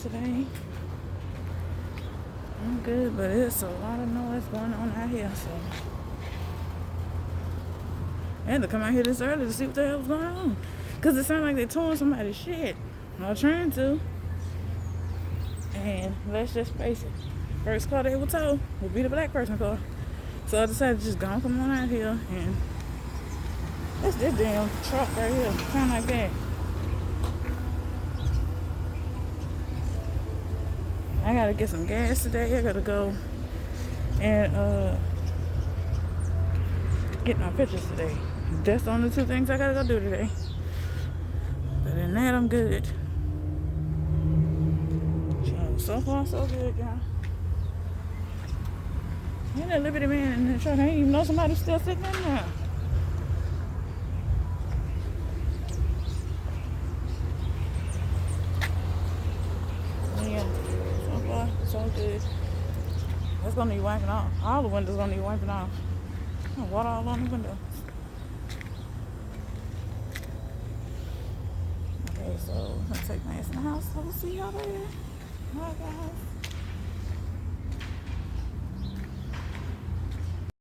today. I'm good, but it's a lot of noise going on out here, so I had to come out here this early to see what the hell was going on. Cause it sounded like they towing somebody's shit. Not trying to. And let's just face it, first car they would tow would be the black person car. So I decided to just go and come on out here, and that's this damn truck right here, kind of like that. I gotta get some gas today. I gotta go and get my pictures today. That's the only two things I gotta go do today. But than that, I'm good. So far, so good, y'all. And that Liberty man in the truck, I didn't even know somebody's still sitting in there. Yeah, so far, so good. That's gonna need wiping off. All the windows gonna need wiping off. Water all on the window. Okay, so I'm gonna take my ass in the house. So we'll see y'all later. Bye, guys.